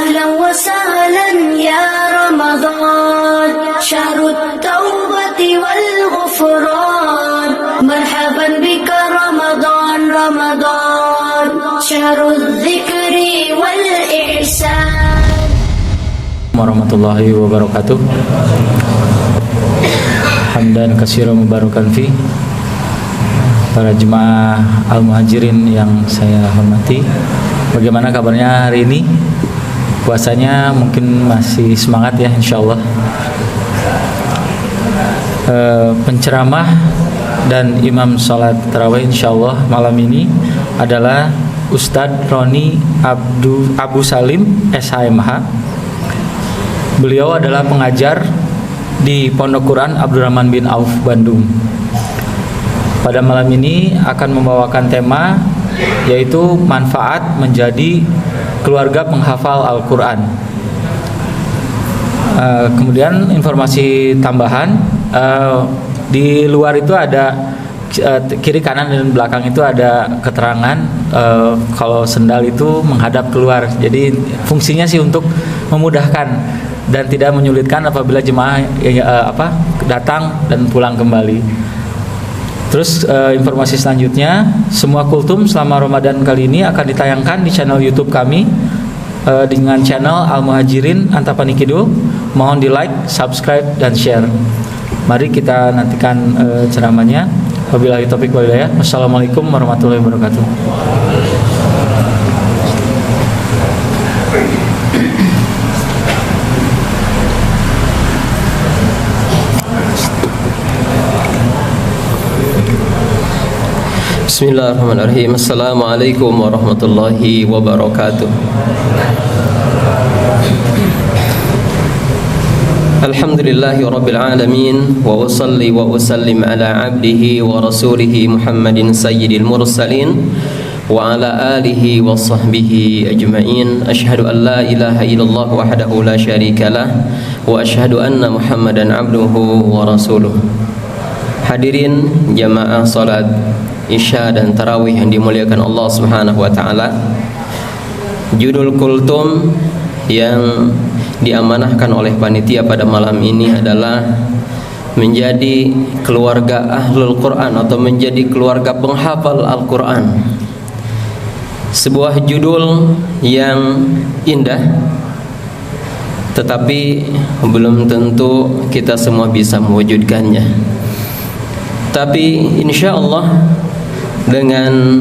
أهلا وسهلا يا رمضان شهر التوبة والغفران مرحبا بك رمضان رمضان شهر الذكر والإحسان. Warahmatullahi wabarakatuh. Hamdan katsiran mubarakan fi. Para jemaah Al-Muhajirin yang saya hormati, bagaimana kabarnya hari ini? Puasanya mungkin masih semangat ya, insyaallah. Penceramah dan imam salat tarawih insyaallah malam ini adalah Ustadz Roni Abu Salim SHMH. Beliau adalah pengajar di Pondok Quran Abdurrahman bin Auf Bandung. Pada malam ini akan membawakan tema yaitu manfaat menjadi keluarga penghafal Al-Quran. Kemudian informasi tambahan, di luar itu ada kiri kanan dan belakang itu ada keterangan kalau sendal itu menghadap keluar. Jadi fungsinya sih untuk memudahkan dan tidak menyulitkan apabila jemaah datang dan pulang kembali. Terus informasi selanjutnya, semua kultum selama Ramadan kali ini akan ditayangkan di channel YouTube kami dengan channel Al-Muhajirin Antapani Kidul. Mohon di like, subscribe dan share. Mari kita nantikan ceramahnya. Wabillahi taufiq wal hidayah. Wassalamualaikum warahmatullahi wabarakatuh. Bismillahirrahmanirrahim. Assalamualaikum warahmatullahi wabarakatuh. Alhamdulillahi rabbil alamin wa usalli wa usallim ala abdihi wa rasulihi Muhammadin sayyidil mursalin wa ala alihi wa sahbihi ajma'in. Ashhadu an la ilaha illallah wahdahu la syarika lah wa ashhadu anna Muhammadan abduhu wa rasuluh. Hadirin jamaah salat Isya dan Tarawih yang dimuliakan Allah Subhanahu wa taala. Judul kultum yang diamanahkan oleh panitia pada malam ini adalah menjadi keluarga Ahlul Quran atau menjadi keluarga penghafal Al-Quran. Sebuah judul yang indah, tetapi belum tentu kita semua bisa mewujudkannya. Tapi insya Allah dengan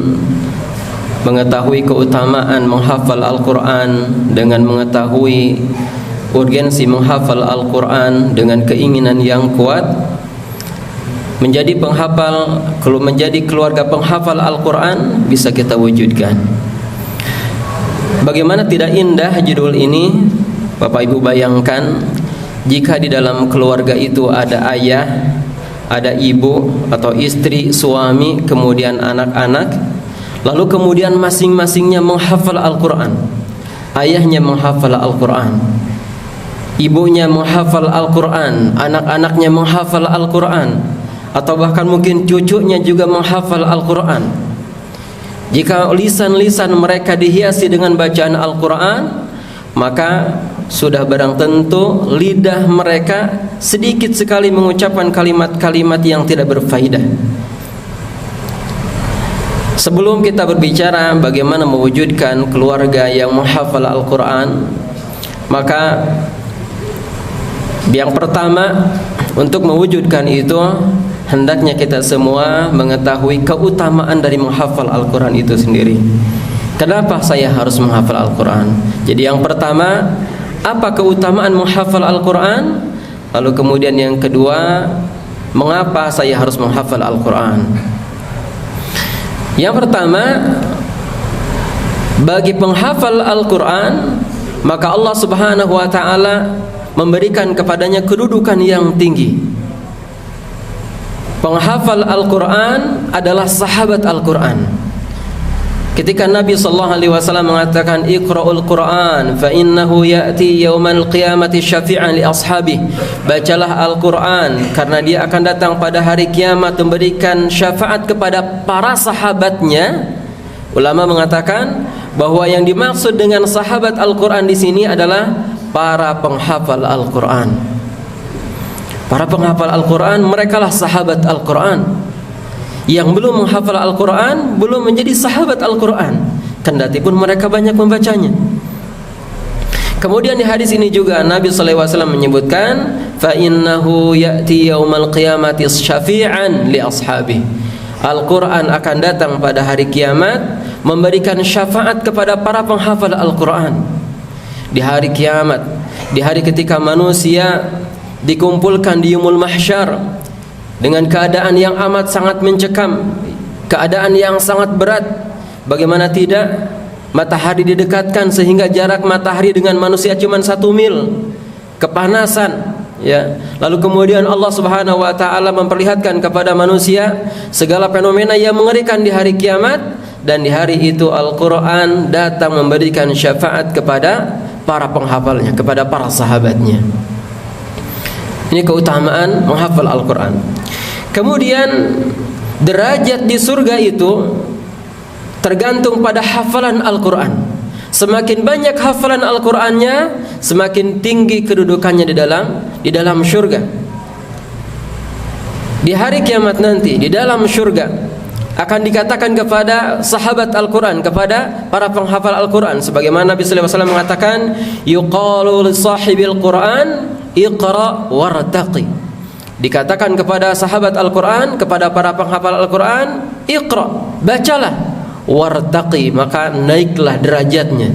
mengetahui keutamaan menghafal Al-Quran, dengan mengetahui urgensi menghafal Al-Quran, dengan keinginan yang kuat menjadi penghafal, kalau menjadi keluarga penghafal Al-Quran bisa kita wujudkan. Bagaimana tidak indah judul ini, Bapak Ibu bayangkan jika di dalam keluarga itu ada ayah, ada ibu atau istri, suami, kemudian anak-anak, lalu kemudian masing-masingnya menghafal Al-Quran. Ayahnya menghafal Al-Quran, ibunya menghafal Al-Quran, anak-anaknya menghafal Al-Quran, atau bahkan mungkin cucunya juga menghafal Al-Quran. Jika lisan-lisan mereka dihiasi dengan bacaan Al-Quran, maka sudah barang tentu lidah mereka sedikit sekali mengucapkan kalimat-kalimat yang tidak berfaedah. Sebelum kita berbicara bagaimana mewujudkan keluarga yang menghafal Al-Quran, maka yang pertama untuk mewujudkan itu hendaknya kita semua mengetahui keutamaan dari menghafal Al-Quran itu sendiri. Kenapa saya harus menghafal Al-Quran? Jadi yang pertama, apa keutamaan menghafal Al-Quran? Lalu kemudian yang kedua, mengapa saya harus menghafal Al-Quran? Yang pertama, bagi penghafal Al-Quran, maka Allah Subhanahu wa ta'ala memberikan kepadanya kedudukan yang tinggi. Penghafal Al-Quran adalah sahabat Al-Quran. Ketika Nabi SAW mengatakan Iqra'ul Quran fa innahu ya'ti yaumal qiyamati syafi'an li ashabi, bacalah Al-Quran karena dia akan datang pada hari kiamat memberikan syafaat kepada para sahabatnya. Ulama mengatakan bahwa yang dimaksud dengan sahabat Al-Quran di sini adalah para penghafal Al-Quran. Para penghafal Al-Quran, merekalah sahabat Al-Quran. Yang belum menghafal Al-Quran belum menjadi sahabat Al-Quran, kendati pun mereka banyak membacanya. Kemudian di hadis ini juga Nabi SAW menyebutkan, fa innahu ya'ti yaumal qiyamati syafi'an li ashabi. Al-Quran akan datang pada hari kiamat memberikan syafaat kepada para penghafal Al-Quran. Di hari kiamat, di hari ketika manusia dikumpulkan di yaumul mahsyar dengan keadaan yang amat sangat mencekam, keadaan yang sangat berat. Bagaimana tidak, matahari didekatkan sehingga jarak matahari dengan manusia cuma 1 mil, kepanasan, ya. Lalu kemudian Allah Subhanahu wa taala memperlihatkan kepada manusia segala fenomena yang mengerikan di hari kiamat, dan di hari itu Al-Qur'an datang memberikan syafaat kepada para penghafalnya, kepada para sahabatnya. Ini keutamaan menghafal Al-Qur'an. Kemudian derajat di surga itu tergantung pada hafalan Al-Quran. Semakin banyak hafalan Al-Qurannya, semakin tinggi kedudukannya di dalam surga. Di hari kiamat nanti, di dalam surga akan dikatakan kepada sahabat Al-Quran, kepada para penghafal Al-Quran, sebagaimana Nabi sallallahu alaihi wasallam mengatakan, yuqalu li sahibil Quran iqra wartaqi. Dikatakan kepada sahabat Al-Quran, kepada para penghafal Al-Quran, iqra, bacalah, wartaqi, maka naiklah derajatnya.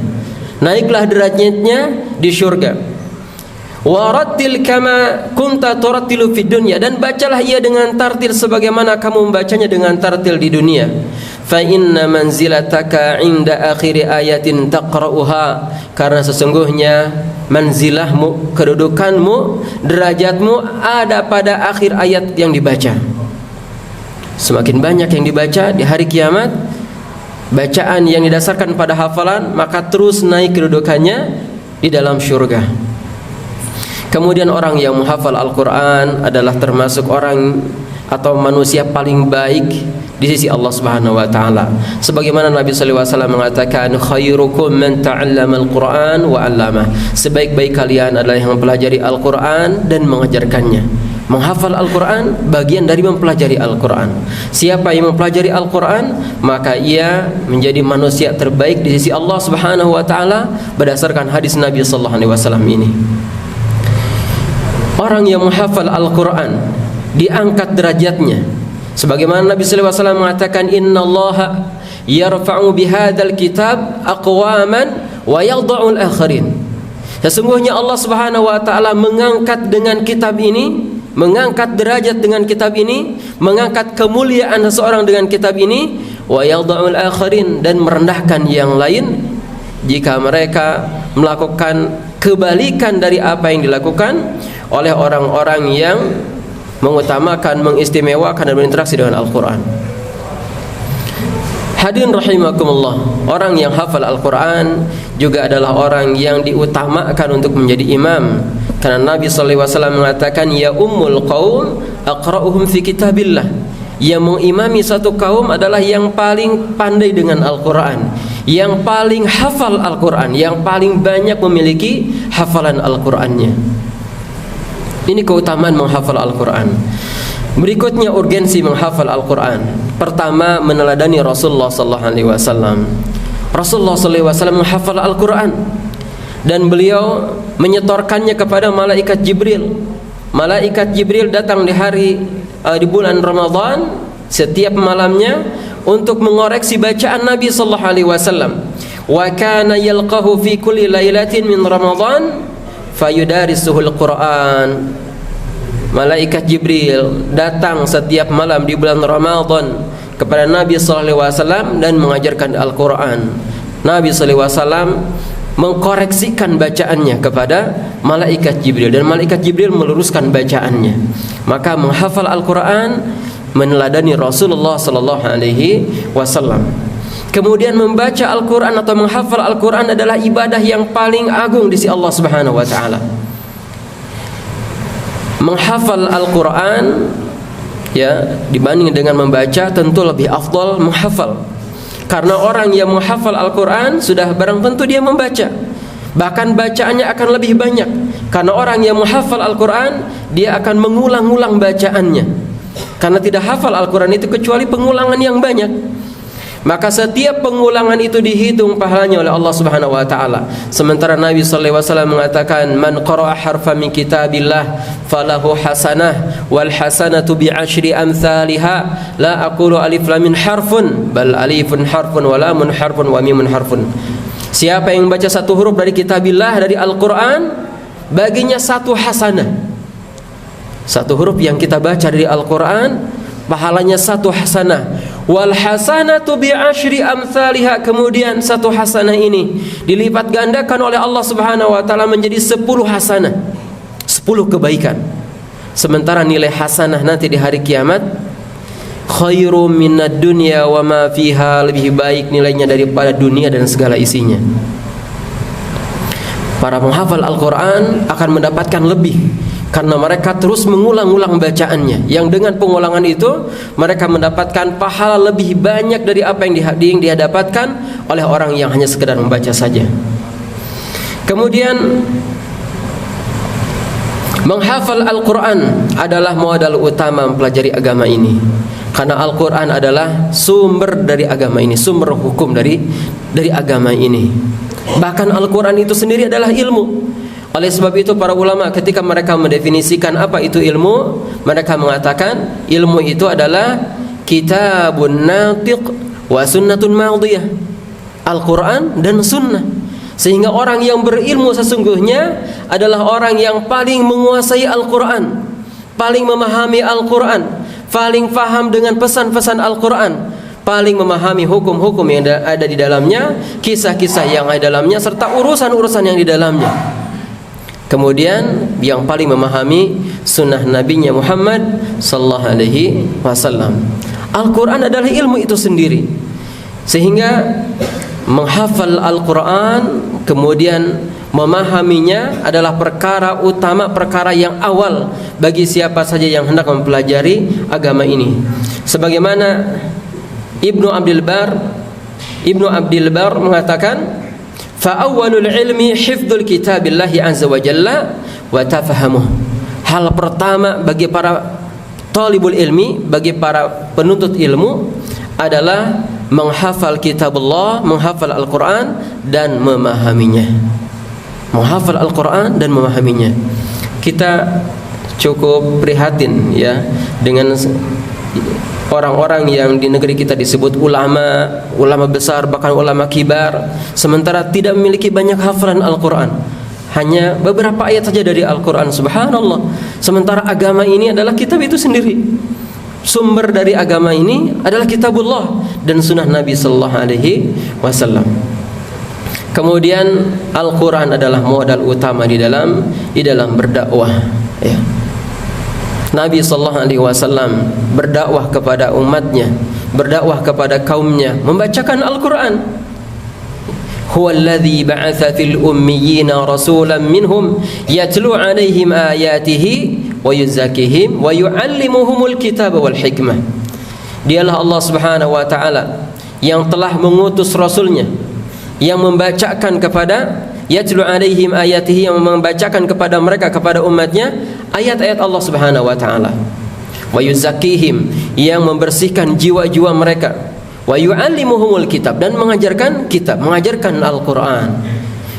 Naiklah derajatnya di surga. Warattil kama kunta turattilu fid dunya, dan bacalah ia dengan tartil sebagaimana kamu membacanya dengan tartil di dunia. Fa inna manzilataka 'inda akhiri ayatin taqra'uha, karena sesungguhnya manzilahmu, kedudukanmu, derajatmu ada pada akhir ayat yang dibaca. Semakin banyak yang dibaca di hari kiamat, bacaan yang didasarkan pada hafalan, maka terus naik kedudukannya di dalam surga. Kemudian orang yang menghafal Al-Quran adalah termasuk orang atau manusia paling baik di sisi Allah Subhanahu wa taala. Sebagaimana Nabi sallallahu alaihi wasallam mengatakan, khairukum man ta'allama al-Qur'an wa 'allamah. Sebaik-baik kalian adalah yang mempelajari Al-Qur'an dan mengajarkannya. Menghafal Al-Quran bagian dari mempelajari Al-Quran. Siapa yang mempelajari Al-Quran, maka ia menjadi manusia terbaik di sisi Allah Subhanahu wa taala berdasarkan hadis Nabi sallallahu alaihi wasallam ini. Orang yang menghafal Al-Quran diangkat derajatnya, sebagaimana Nabi sallallahu alaihi wasallam mengatakan, innallaha yarfa'u bihadzal kitab aqwaman wa yadh'u al-akharin. Sesungguhnya Allah Subhanahu wa taala mengangkat dengan kitab ini, mengangkat derajat dengan kitab ini, mengangkat kemuliaan seseorang dengan kitab ini, wa yadh'u al-akharin, dan merendahkan yang lain jika mereka melakukan kebalikan dari apa yang dilakukan oleh orang-orang yang mengutamakan, mengistimewakan dan berinteraksi dengan Al-Quran. Hadirin rahimakumullah, orang yang hafal Al-Quran juga adalah orang yang diutamakan untuk menjadi imam, karena Nabi SAW mengatakan, ya ummul qaum aqra'uhum fi kitabillah. Yang mengimami satu kaum adalah yang paling pandai dengan Al-Quran, yang paling hafal Al-Quran, yang paling banyak memiliki hafalan Al-Qurannya. Ini keutamaan menghafal Al-Quran. Berikutnya urgensi menghafal Al-Quran. Pertama, meneladani Rasulullah SAW. Rasulullah SAW menghafal Al-Quran, dan beliau menyetorkannya kepada malaikat Jibril. Malaikat Jibril datang di bulan Ramadan setiap malamnya untuk mengoreksi bacaan Nabi SAW. Wa kana yalqahu fi kulli lailatin min Ramadan fayudarisuhul Quran. Malaikat Jibril datang setiap malam di bulan Ramadan kepada Nabi SAW dan mengajarkan Al-Quran. Nabi SAW mengkoreksikan bacaannya kepada malaikat Jibril, dan malaikat Jibril meluruskan bacaannya. Maka menghafal Al-Quran meneladani Rasulullah SAW. Kemudian membaca Al-Quran atau menghafal Al-Quran adalah ibadah yang paling agung di sisi Allah Subhanahu wa taala. Menghafal Al-Quran, ya, dibanding dengan membaca tentu lebih afdal menghafal. Karena orang yang menghafal Al-Quran sudah barang tentu dia membaca, bahkan bacaannya akan lebih banyak. Karena orang yang menghafal Al-Quran, dia akan mengulang-ulang bacaannya. Karena tidak hafal Al-Quran itu kecuali pengulangan yang banyak. Maka setiap pengulangan itu dihitung pahalanya oleh Allah Subhanahu wa taala. Sementara Nabi sallallahu alaihi wasallam mengatakan, "Man qara'a harfan min kitabillah falahu hasanah wal hasanatu bi asyri amsalha." La aqulu alif lam mim harfun, bal alifun harfun wa lamun harfun wa mimun harfun. Siapa yang membaca satu huruf dari kitabillah, dari Al-Qur'an, baginya satu hasanah. Satu huruf yang kita baca dari Al-Qur'an, pahalanya satu hasanah. Wal hasanatu bi asyri amsalha, kemudian satu hasanah ini dilipat gandakan oleh Allah Subhanahu wa taala menjadi 10 hasanah, 10 kebaikan. Sementara nilai hasanah nanti di hari kiamat khairum minad dunya wa ma fiha, lebih baik nilainya daripada dunia dan segala isinya. Para penghafal Al-Qur'an akan mendapatkan lebih karena mereka terus mengulang-ulang bacaannya, yang dengan pengulangan itu mereka mendapatkan pahala lebih banyak dari apa yang dia dapatkan oleh orang yang hanya sekedar membaca saja. Kemudian menghafal Al-Quran adalah modal utama mempelajari agama ini, karena Al-Quran adalah sumber dari agama ini, sumber hukum dari agama ini. Bahkan Al-Quran itu sendiri adalah ilmu. Oleh sebab itu para ulama ketika mereka mendefinisikan apa itu ilmu, mereka mengatakan ilmu itu adalah kitabun natiq wa sunnatun madiyah, Al-Quran dan sunnah. Sehingga orang yang berilmu sesungguhnya adalah orang yang paling menguasai Al-Quran, paling memahami Al-Quran, paling paham dengan pesan-pesan Al-Quran, paling memahami hukum-hukum yang ada di dalamnya, kisah-kisah yang ada di dalamnya, serta urusan-urusan yang di dalamnya. Kemudian yang paling memahami sunnah Nabinya Muhammad sallallahu alaihi wasallam. Al-Quran adalah ilmu itu sendiri. Sehingga menghafal Al-Quran kemudian memahaminya adalah perkara utama, perkara yang awal bagi siapa saja yang hendak mempelajari agama ini. Sebagaimana Ibnu Abdul Bar mengatakan, fa'awwalul ilmi hifdzul kitabillahi azza wa jalla wa tafahamuh. Hal pertama bagi para talibul ilmi, bagi para penuntut ilmu adalah menghafal kitabullah, menghafal Al-Quran dan memahaminya. Menghafal Al-Quran dan memahaminya. Kita cukup prihatin ya dengan orang-orang yang di negeri kita disebut ulama besar, bahkan ulama kibar, sementara tidak memiliki banyak hafalan Al-Quran, hanya beberapa ayat saja dari Al-Quran. Subhanallah. Sementara agama ini adalah kitab itu sendiri. Sumber dari agama ini adalah kitabullah dan sunnah Nabi sallallahu alaihi wasallam. Kemudian Al-Quran adalah modal utama di dalam berdakwah ya. Nabi sallallahu alaihi wasallam berdakwah kepada umatnya, berdakwah kepada kaumnya, membacakan Al-Quran. Huwallazi ba'atsa fil ummiyina rasulan minhum yatlu 'alaihim ayatihi wa yuzakkihim wa yu'allimuhumul kitaba wal hikmah. Dialah Allah Subhanahu wa taala yang telah mengutus rasulnya yang membacakan kepada yatlu 'alaihim ayatihi, yang membacakan kepada mereka, kepada umatnya ayat-ayat Allah Subhanahu wa taala. Wa yuzakkihim, yang membersihkan jiwa-jiwa mereka. Wa yu'allimuhumul kitab, dan mengajarkan kitab, mengajarkan Al-Quran.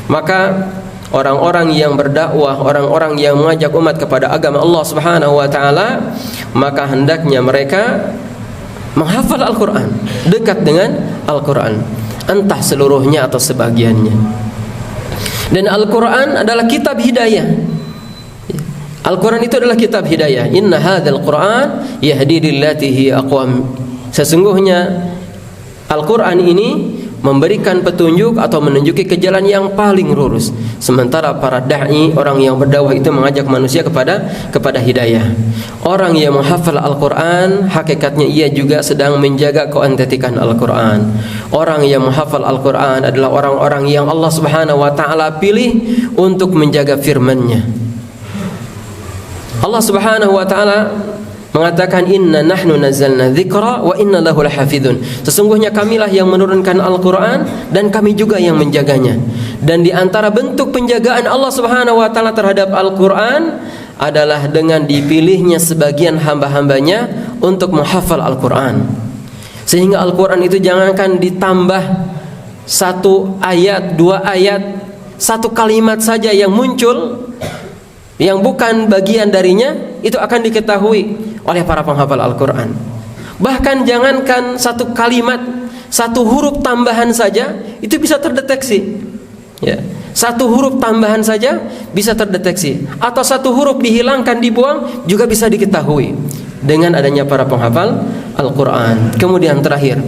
Maka orang-orang yang berdakwah, orang-orang yang mengajak umat kepada agama Allah Subhanahu wa taala, maka hendaknya mereka menghafal Al-Quran, dekat dengan Al-Quran, entah seluruhnya atau sebagiannya. Dan Al-Quran adalah kitab hidayah. Al-Quran itu adalah kitab hidayah. Inna hadzal Quran yahdi lillati hiya aqwam. Sesungguhnya Al-Quran ini memberikan petunjuk atau menunjuki ke jalan yang paling lurus. Sementara para da'i, orang yang berdakwah itu mengajak manusia kepada hidayah. Orang yang menghafal Al-Quran, hakikatnya ia juga sedang menjaga keautentikan Al-Quran. Orang yang menghafal Al-Quran adalah orang-orang yang Allah Subhanahu wa taala pilih untuk menjaga firman-Nya. Allah Subhanahu wa taala mengatakan inna nahnu nazzalna dzikra wa inna lahu lahafizun. Sesungguhnya kamilah yang menurunkan Al-Qur'an dan kami juga yang menjaganya. Dan di antara bentuk penjagaan Allah Subhanahu wa taala terhadap Al-Qur'an adalah dengan dipilihnya sebagian hamba-hambanya untuk menghafal Al-Qur'an. Sehingga Al-Qur'an itu jangankan ditambah satu ayat, dua ayat, satu kalimat saja yang muncul yang bukan bagian darinya itu akan diketahui oleh para penghafal Al-Quran. Bahkan jangankan satu kalimat, satu huruf tambahan saja itu bisa terdeteksi, ya. Satu huruf tambahan saja bisa terdeteksi, atau satu huruf dihilangkan, dibuang juga bisa diketahui dengan adanya para penghafal Al-Quran. Kemudian terakhir,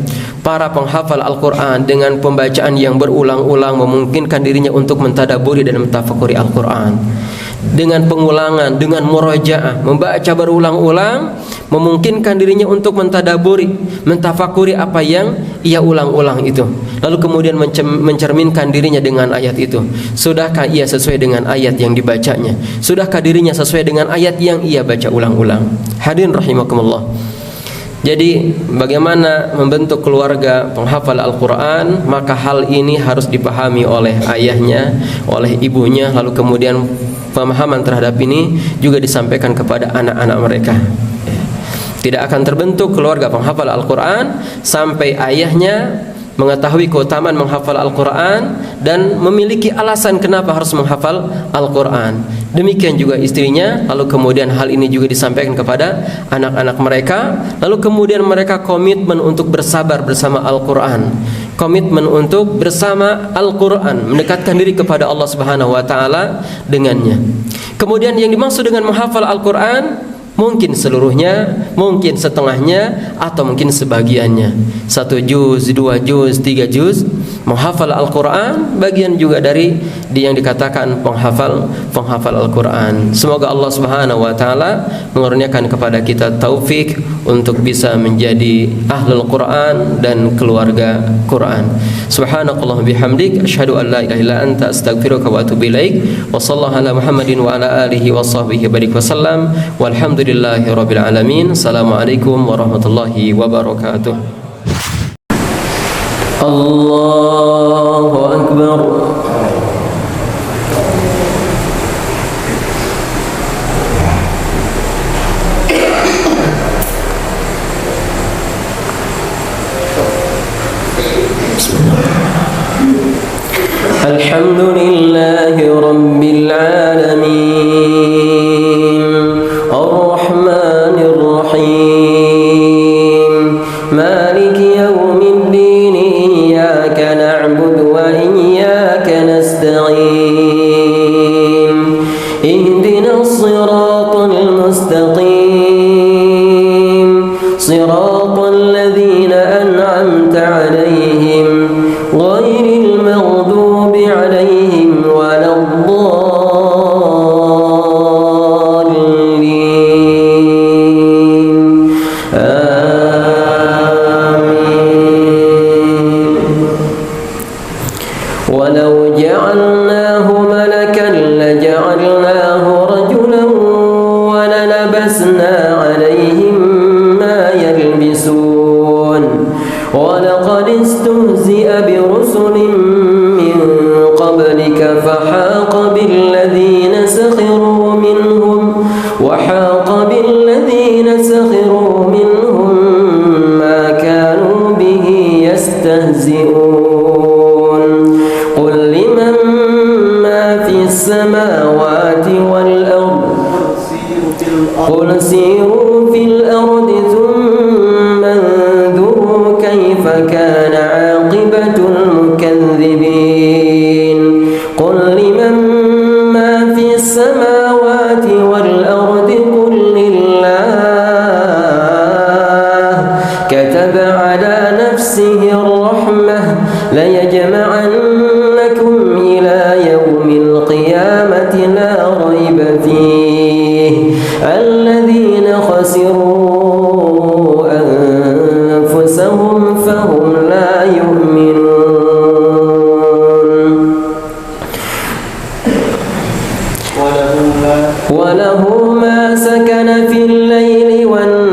para penghafal Al-Quran dengan pembacaan yang berulang-ulang memungkinkan dirinya untuk mentadaburi dan mentafakuri Al-Quran. Dengan pengulangan, dengan murajaah, membaca berulang-ulang memungkinkan dirinya untuk mentadaburi, mentafakuri apa yang ia ulang-ulang itu. Lalu kemudian mencerminkan dirinya dengan ayat itu. Sudahkah ia sesuai dengan ayat yang dibacanya? Sudahkah dirinya sesuai dengan ayat yang ia baca ulang-ulang? Hadirin rahimakumullah. Jadi bagaimana membentuk keluarga penghafal Al-Quran? Maka hal ini harus dipahami oleh ayahnya, oleh ibunya. Lalu kemudian pemahaman terhadap ini juga disampaikan kepada anak-anak mereka. Tidak akan terbentuk keluarga penghafal Al-Quran sampai ayahnya mengetahui keutamaan menghafal Al-Quran dan memiliki alasan kenapa harus menghafal Al-Quran. Demikian juga istrinya. Lalu kemudian hal ini juga disampaikan kepada anak-anak mereka. Lalu kemudian mereka komitmen untuk bersabar bersama Al-Quran, komitmen untuk bersama Al-Quran, mendekatkan diri kepada Allah Subhanahu wa taala dengannya. Kemudian yang dimaksud dengan menghafal Al-Quran mungkin seluruhnya, mungkin setengahnya, atau mungkin sebagiannya. 1 juz, 2 juz, 3 juz. Menghafal Al-Quran bagian juga dari yang dikatakan penghafal Al-Quran. Semoga Allah Subhanahu wa taala mengaruniakan kepada kita taufik untuk bisa menjadi ahlul Quran dan keluarga Quran. Subhanakallah bihamdik, asyhadu an la ilaha illa anta, astaghfiruka wa atubu ilaik. Wa sallallahu ala Muhammadin wa ala alihi wa sahbihi barik wasallam. Walhamdulillahi rabbil alamin. Assalamualaikum warahmatullahi wabarakatuh. Allahu akbar. Alhamdulillahi rabbil alamin, ar-rahmanir rahim, maliki yaumiddin, iyyaka na'budu wa iyyaka nasta'in, ihdinas siratal mustaqim, siratal ladzina an'amta 'alaihim ghairil maghdubi 'alaihim waladdallin. Amin. Walau ja'alnahu malakan laja'alnahu rajulan wa lalabasna 'alaihim ma yalbisun. Walaqad istuhzi'a birusulin min qablika fahaqa billadhina sakhiru minhum ma kanu bihi yastahzi'un. Qul liman ma fis samawati wal ard, qul siru fil ardi thumma anzuru kayfa kana 'aqibatul mukadzibin. Qul liman ma fis samawati wal ardi qul lillah kataba 'ala nafsihi ar-rahmah la yajma'annakum ila yaumil qiyamati la rayba fihi alladhina khasiru anfusahum fahum la yu'minun. وله ما سكن في الليل والنهار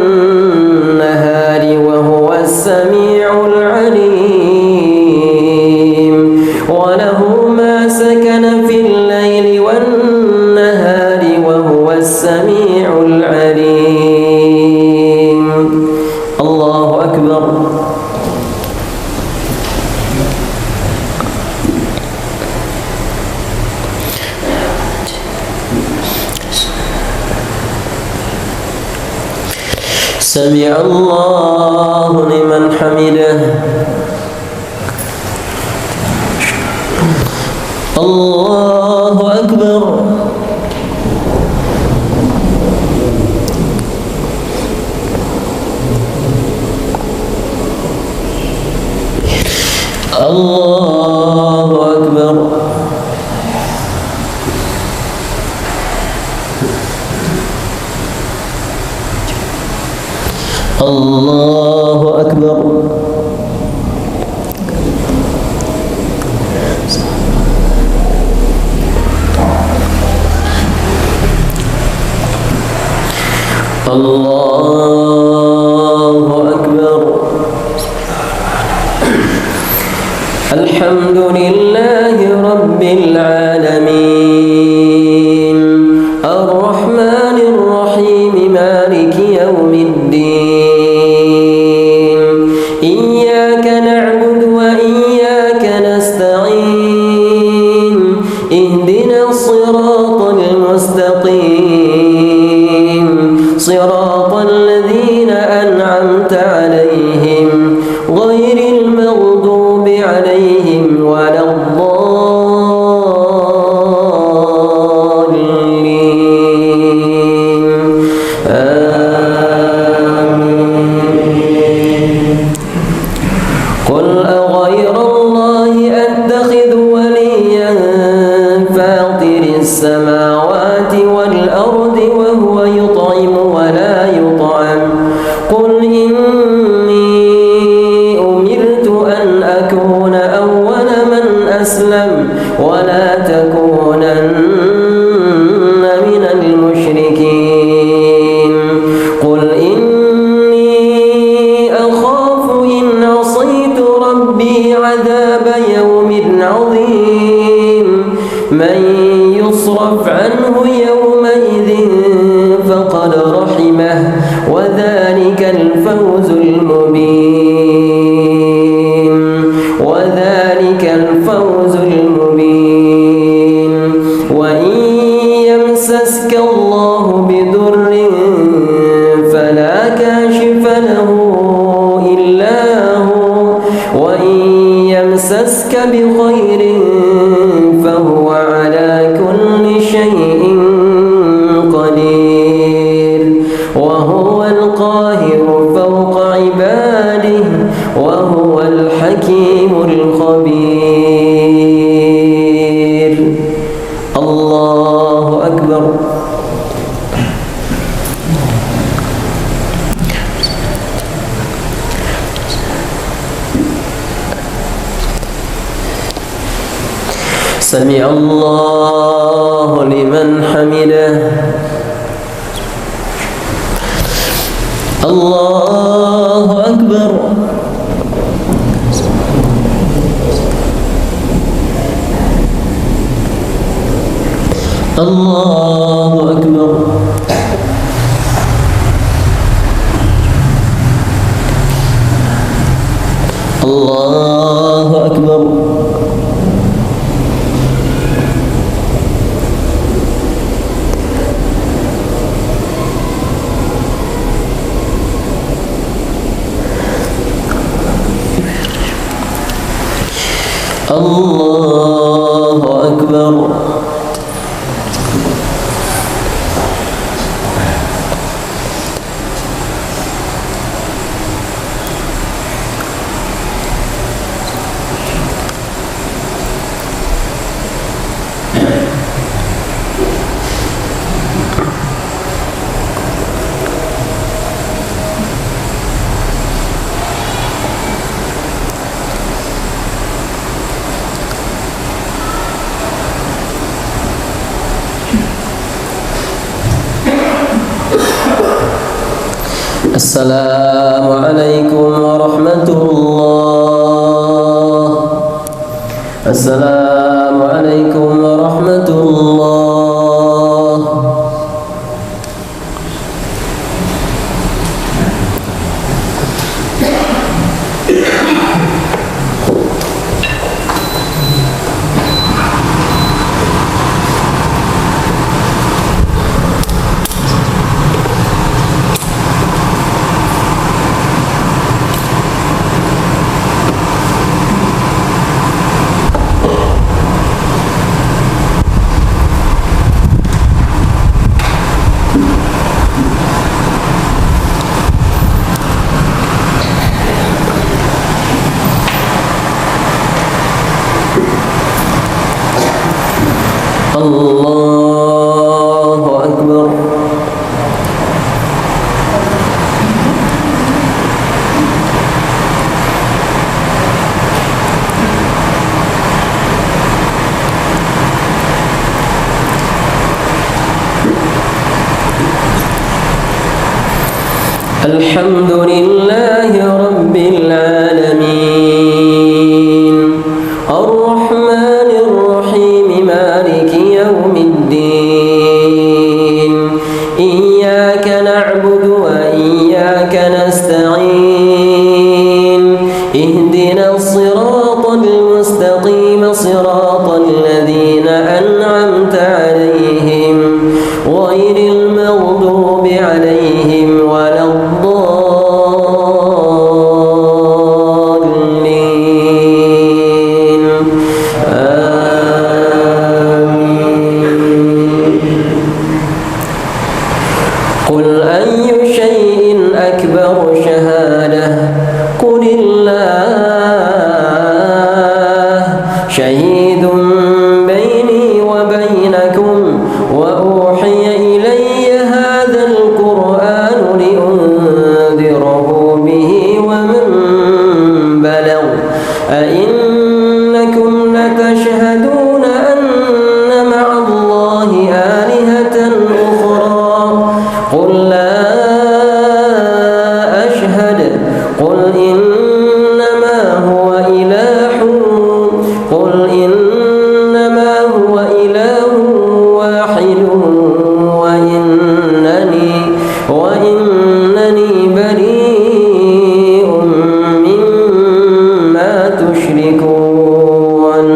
سمع الله لمن حمده الله أكبر الله أكبر الله أكبر الله أكبر الحمد لله رب العالمين الرحمن الرحيم مالك يوم الدين إياك نعبد وإياك نستعين اهدنا الصراط المستقيم صراط الذين أنعمت عليهم غير المغضوب عليهم ولا الضالين آمين قل أغير الله أتخذ وليا فاطر السماوات والأرض وهو يطعم ولا يطعم قل إني أمرت أن أكون أول من أسلم ولا تكونن من المشركين قل إني أخاف إن عصيت ربي عذاب يوم عظيم من يصرف عنه يومئذ فقد رحمه وذلك الفوز المبين وذلك الفوز المبين وإن يمسسك الله بضر فلا كاشف له إلا هو وإن يمسسك بخير فهو على كل شيء قدير وهو القاهر فوق عباده وهو الحكيم الخبير الله أكبر سمع الله لمن حمده الله أكبر الله أكبر الله أكبر الله أكبر السلام عليكم ورحمة الله السلام عليكم ورحمة الله الله أكبر. الحمد لله رب العالمين الرحمن الرحيم مالك يوم الدين إياك نعبد وإياك نستعين اهدنا الصراط المستقيم صراط الذين أنعمت عليهم غير المغضوب عليهم ولا الضالين آمين. قل أي شيء أكبر شهادة قل الله شهيد بيني وبينكم وأوحي إلي هذا القرآن لأنذره به ومن بلغ أئنكم لتشهدون أن مع الله آلهة أخرى قل لا أشهد قل إنما هو إله قل إنما هو إله واحد وإنني بريء مما تشركون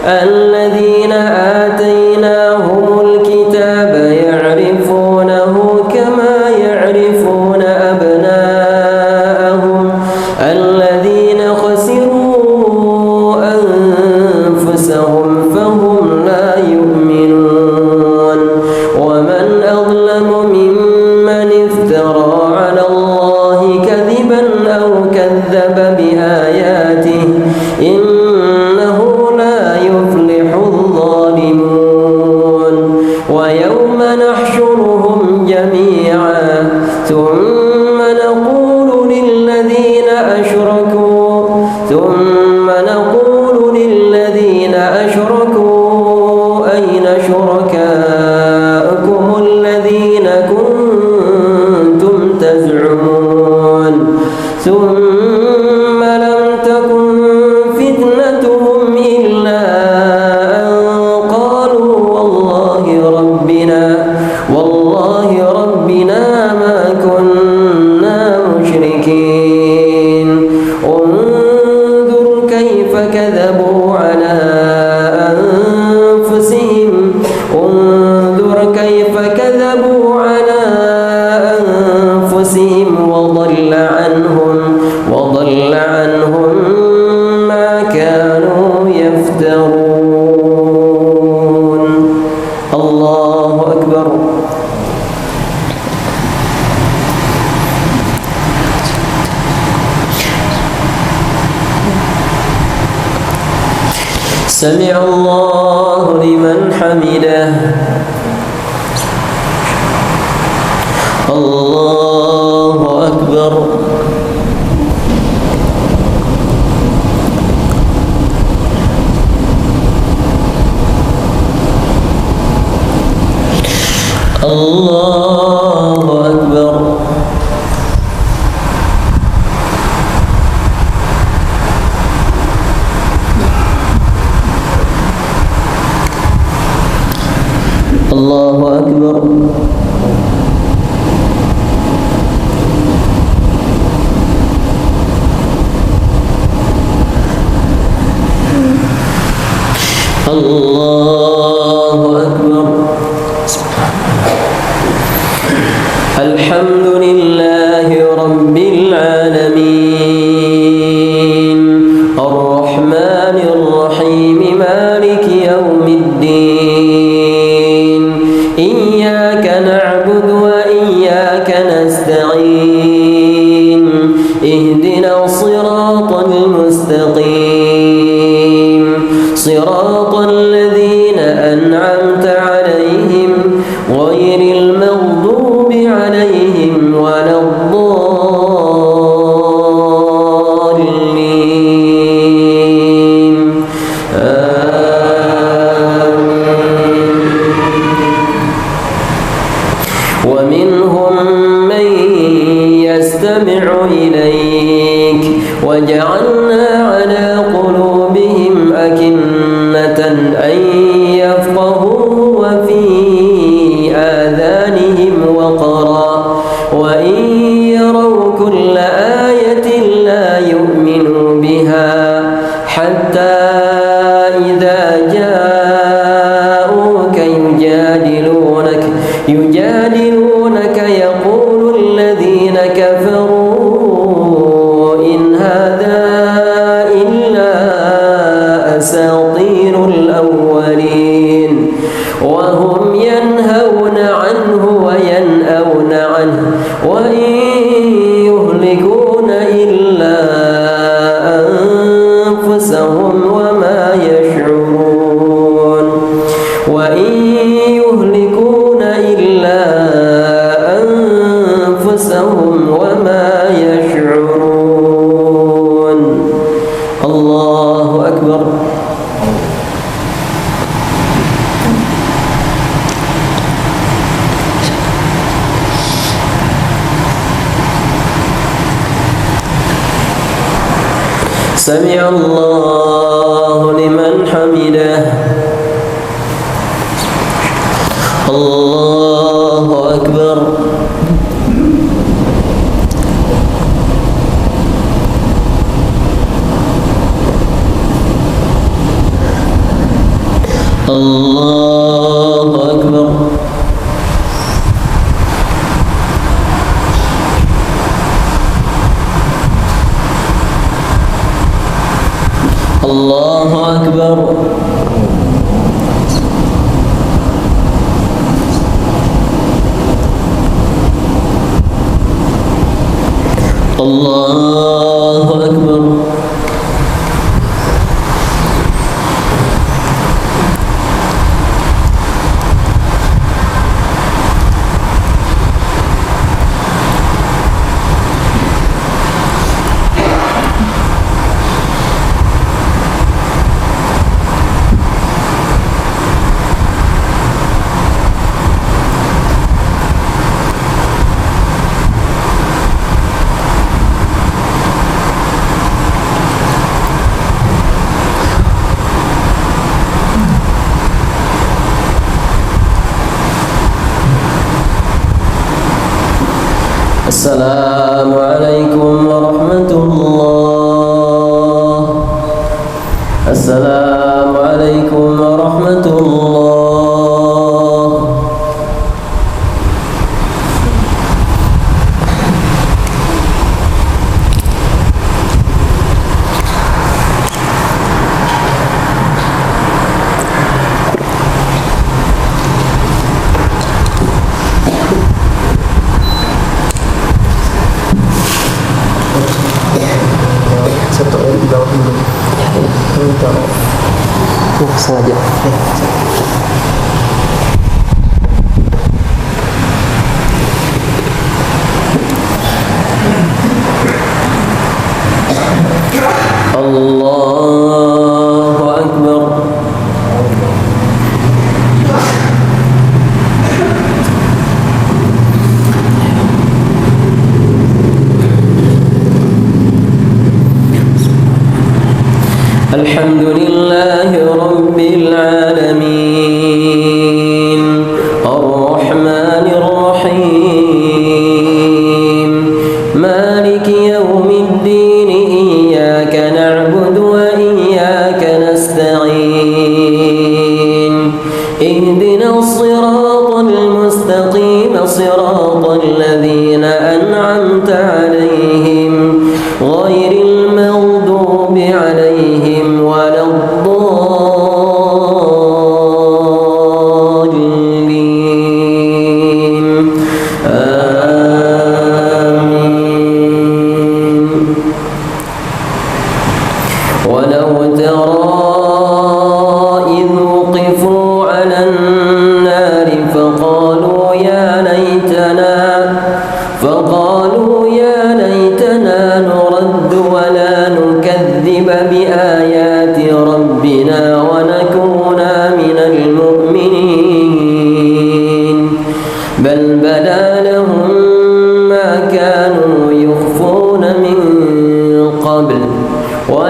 الذين آتيناهم الكتاب يعرفونه كما يعرفون أبناءهم الذين خسروا أنفسهم فهم لا يؤمنون ومن أظلم ممن افترى على الله كذبا أو كذب بآياته إنه لا يفلح الظالمون ويوم نحشرهم جميعا ثم نقول للذين أشركوا أين شركاؤكم الذين كنتم تزعمون ثم لم تكن فتنتهم إلا أن قالوا والله ربنا ما كنا مشركين انظر كيف كذبوا على أنفسهم وضل عنهم ما كانوا يفترون. الله أكبر. سمع الله لمن حمده. الله أكبر. الله أكبر. الله أكبر. الله أكبر. الحمد لله رب العالمين الرحمن الرحيم مالك يوم الدين إياك نعبد وإياك نستعين اهدنا الصراط المستقيم صراط الذين أنعمت نستمع إليك وجعلنا على قلوبهم أكنة أن يفقهوه وفي آذانهم وقرا وإن يروا كل آية لا يؤمنوا بها حتى إذا جاءوك يجادلونك يقول الذين كفروا إن هذا إلا أساطير الأولين وهم ينهون عنه وينأون عنه وإن يهلكون إلا أنفسهم وما يشعرون وإن يهلكون إلا أنفسهم وما يشعرون. الله أكبر. سمع الله لمن حمده. الله أكبر. الله أكبر. الله أكبر. الله أكبر. السلام عليكم ورحمة الله. السلام عليكم ورحمة الله. Sengaja. Allahu Akbar. الحمد لله رب العالمين الرحمن الرحيم مالك يوم الدين إياك نعبد وإياك نستعين اهدنا الصراط المستقيم صراط الذين أنعمت عليهم غير المغضوب عليهم ولا الضالين آمين. ولو ترى إذ وقفوا على النار فقالوا يا ليتنا نرد ولا نكذب بآيات ربنا ونكون من المؤمنين بل بدا لهم ما كانوا يخفون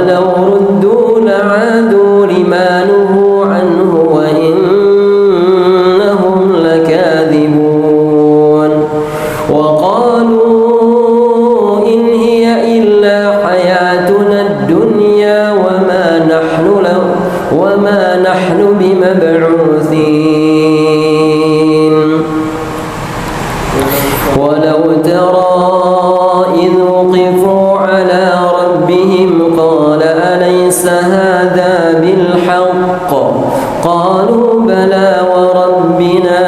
ولو ردوا لعادوا لما نهوا عنه وإنهم لكاذبون وقالوا إن هي إلا حياتنا الدنيا وما نحن بمبعوثين ولو ترى إذ وقفوا على ربهم قال أليس هذا بالحق قالوا بلى وربنا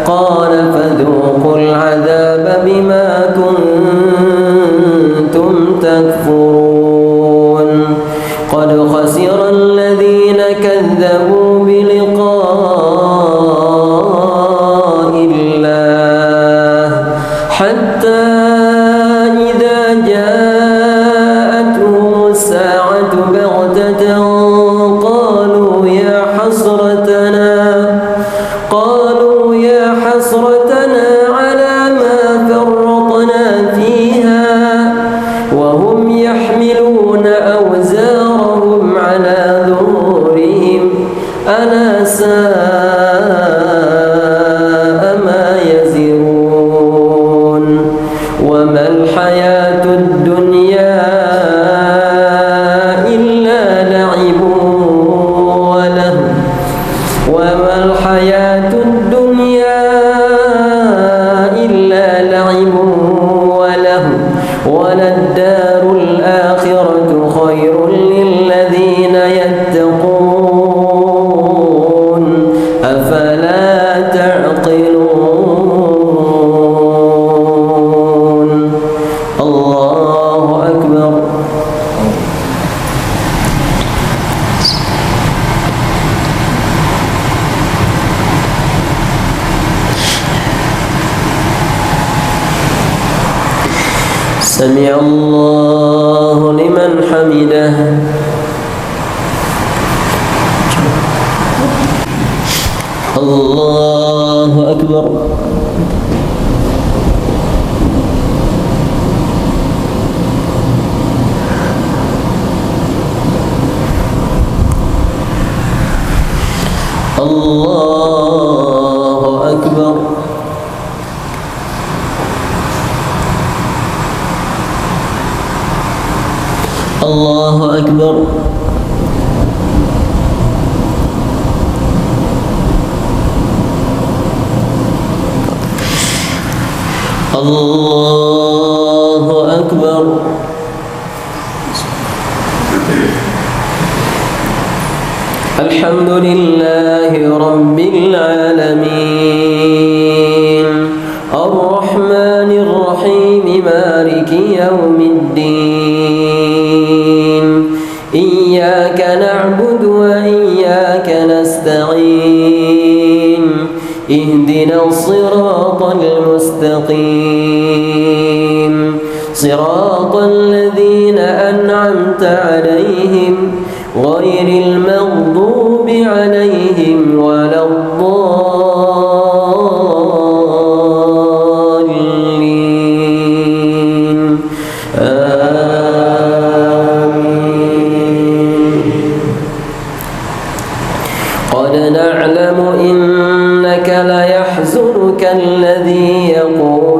قال فذوقوا العذاب بما كنتم تكفرون قد خسر الذين كذبوا بلقاء الله حتى إذا جاءتهم الساعة بغتة قالوا يا حسرتنا على ما فرطنا فيها وهم يحملون أوزارهم على ظهورهم ألا ساء ما يزرون وما الحياة الدنيا إلا لعب ولهو وما الحياة الدنيا إلا لعب ولهو وللدار الآخرة خير للذين يتقون أفلا تعقلون الله أكبر سمع الله لمن حمده الله أكبر الله أكبر الله أكبر الله أكبر الحمد لله رب العالمين الرحمن الرحيم مالك يوم الدين إياك نعبد وإياك نستعين اهدنا الصراط المستقيم صراط الذين أنعمت عليهم غير المغضوب عليهم ولا الضالين آمين قد نعلم إنك ليحزنك الذي يقولون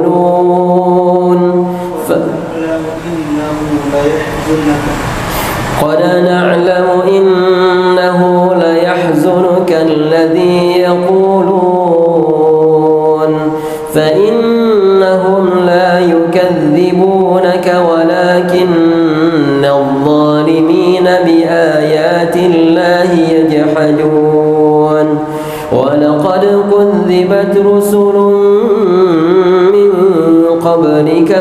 قد نعلم إنه ليحزنك الذي يقولون فإنهم لا يكذبونك ولكن الظالمين بآيات الله يجحدون ولقد كذبت رسل من قبلك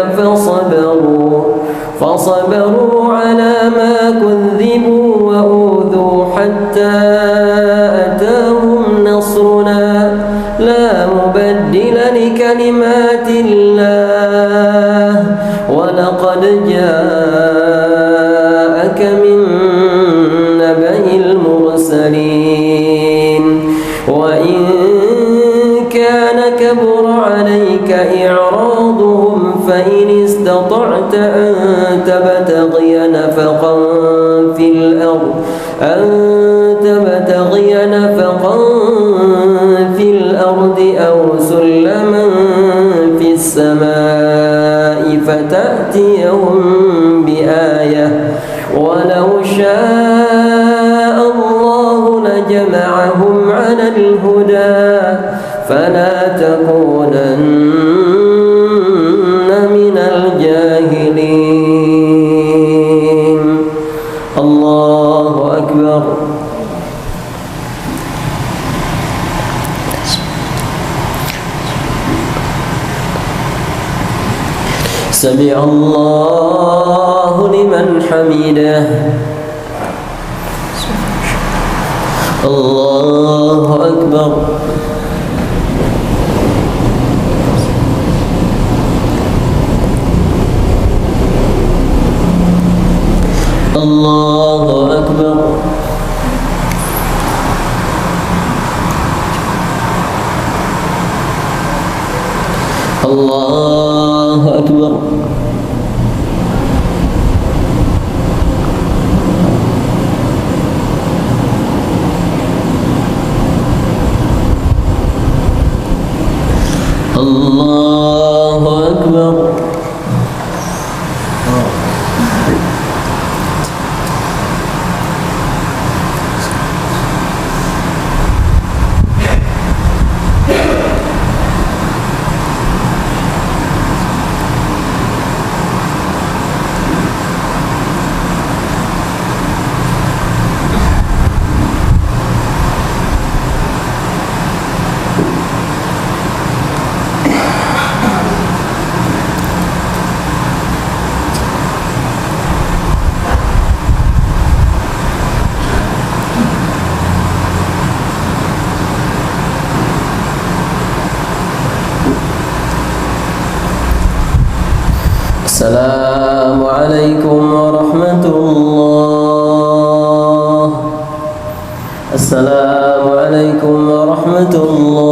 فصبروا على ما كذبوا وأوذوا حتى أتاهم نصرنا لا مبدل لكلمات الله ولقد جاءك من نبأ المرسلين وإن كان كبر عليك إعراضهم فإن استطعت أن تبتغي نفقا أن تبتغي نفقا في الأرض أو سلما في السماء فتأتيهم بآية ولو شاء الله لجمعهم على الهدى فلا تكونن من الجاهلين. الله أكبر. سمع الله لمن حمده. الله أكبر. الله أكبر. الله أكبر. الله أكبر. السلام عليكم ورحمة الله. السلام عليكم ورحمة الله.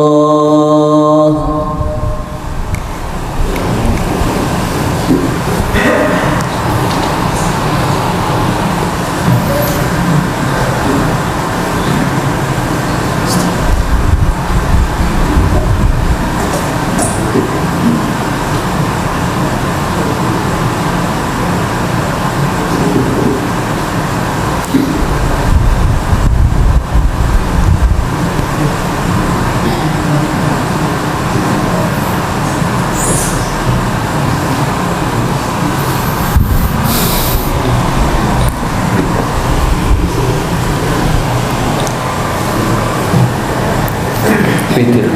Witir.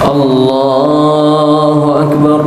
Allahu Akbar.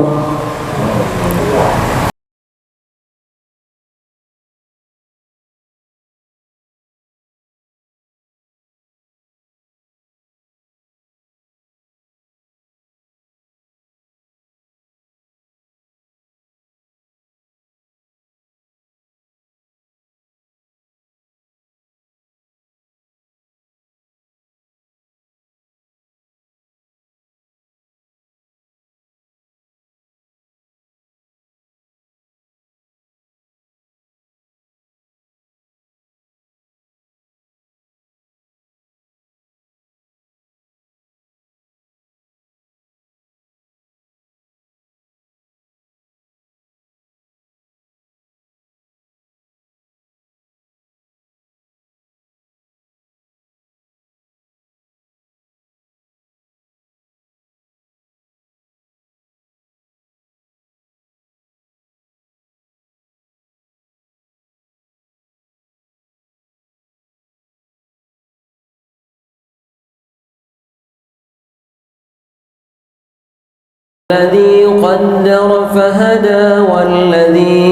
الذي قدر فهدى والذي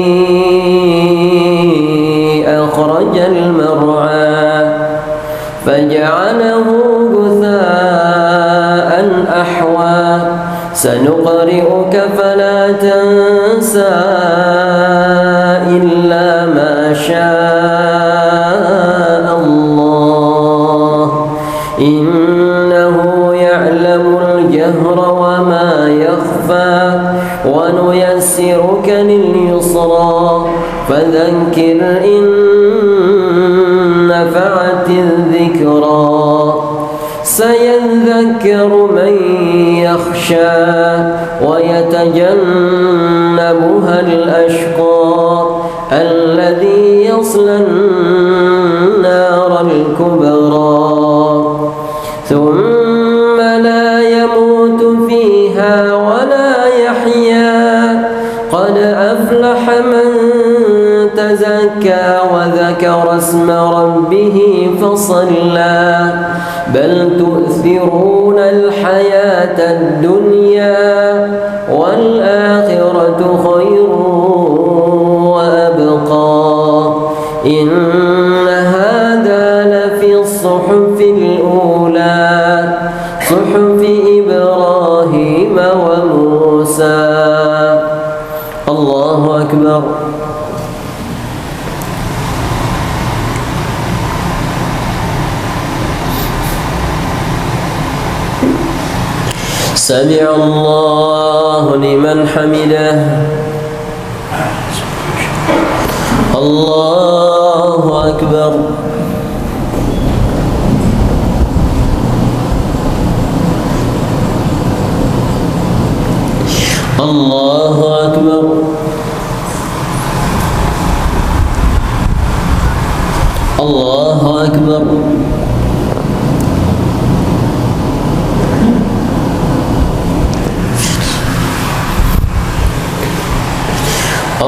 أخرج المرعى فجعله غثاء أحوى سنقرئك فلا تنسى إلا ما شاء الله إنه يعلم الجهر وما يخفى فذكر إن نفعت الذكرى سيذكر من يخشى ويتجنبها الأشقى الذي يصلى النار الكبرى ثم لا يموت فيها ولا يحيا قد أفلح من تزكى وذكر اسم ربه فصلى بل تؤثرون الحياة الدنيا والآخرة خير وأبقى إن هذا لفي الصحف الأولى صحف إبراهيم وموسى. الله أكبر. سمع الله لمن حمده. الله أكبر. الله أكبر. الله أكبر.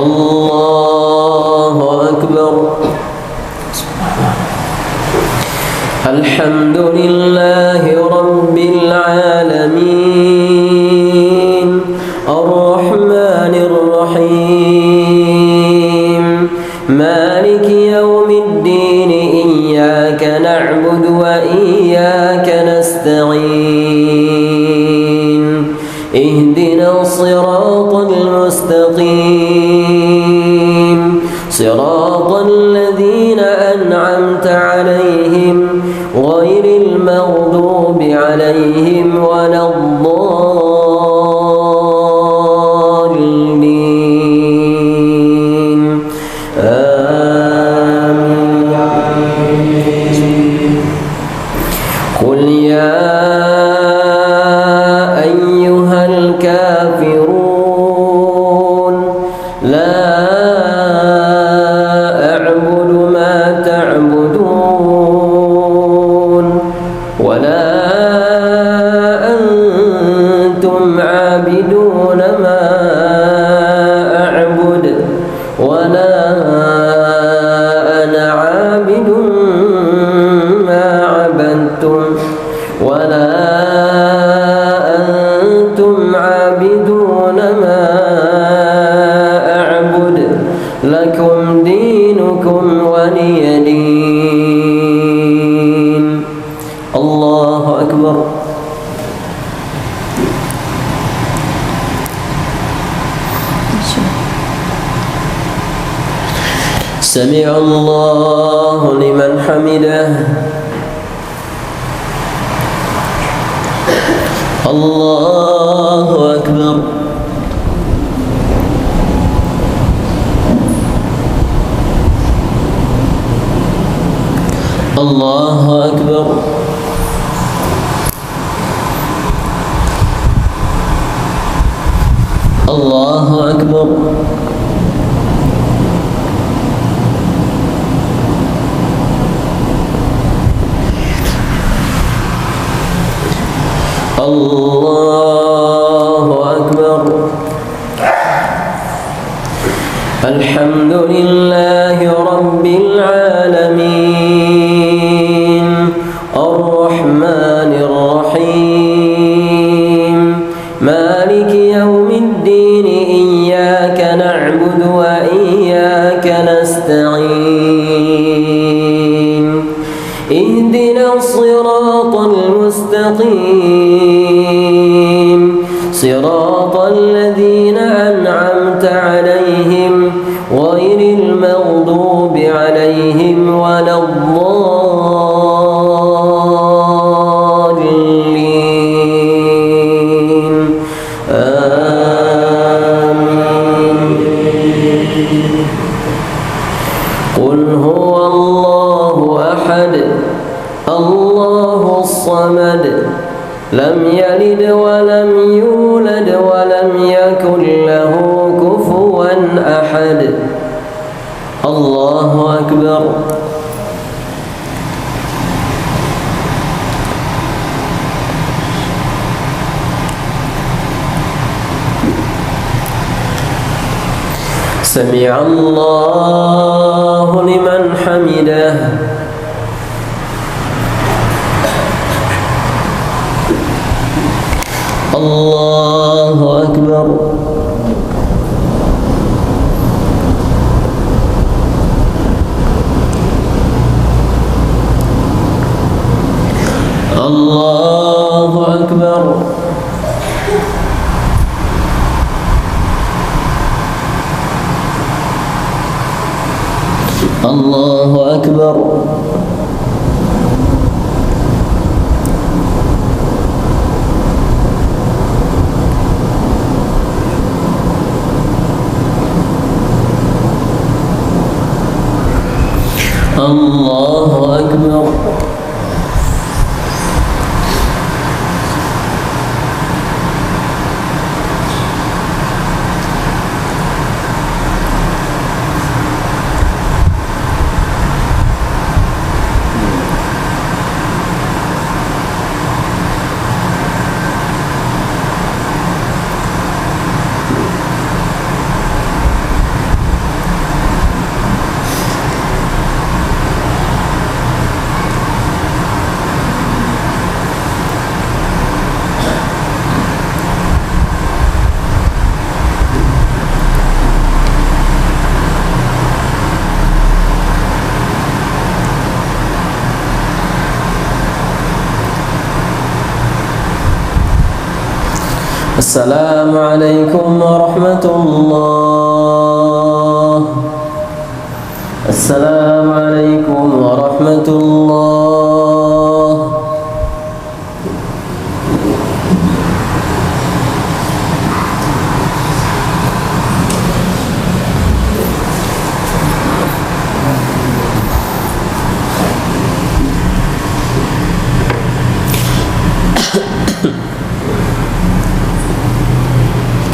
الله أكبر. الحمد لله رب العالمين الرحمن الرحيم مالك يوم الدين إياك نعبد وإياك نستعين اهدنا الصراط المستقيم صراط الذين أنعمت عليهم غير المغضوب عليهم ولا الضالين آمين. قل يا أيها الكافرون لا أعبد ما تعبدون ولا أنتم عابدون ما أعبد ولا أنا عابد ما عبدتم ولا أنتم عابدون ما أعبد لكم دينكم ولي دين. الله أكبر. سمع الله لمن حمده. الله أكبر. الله أكبر. الله أكبر. الله أكبر. الحمد لله رب العالمين الرحمن الرحيم مالك يوم الدين إياك نعبد وإياك نستعين اهدنا الصراط المستقيم صراط الذين أنعمت عليهم غير المغضوب عليهم ولا الضالين آمين. قل هو الله أحد الله الصمد لم يلد ولم يولد ولم يكن له كفوا أحد الله أكبر. سمع الله لمن حمده. الله أكبر. الله أكبر. الله أكبر. الله أكبر. السلام عليكم ورحمة الله. السلام عليكم ورحمة الله.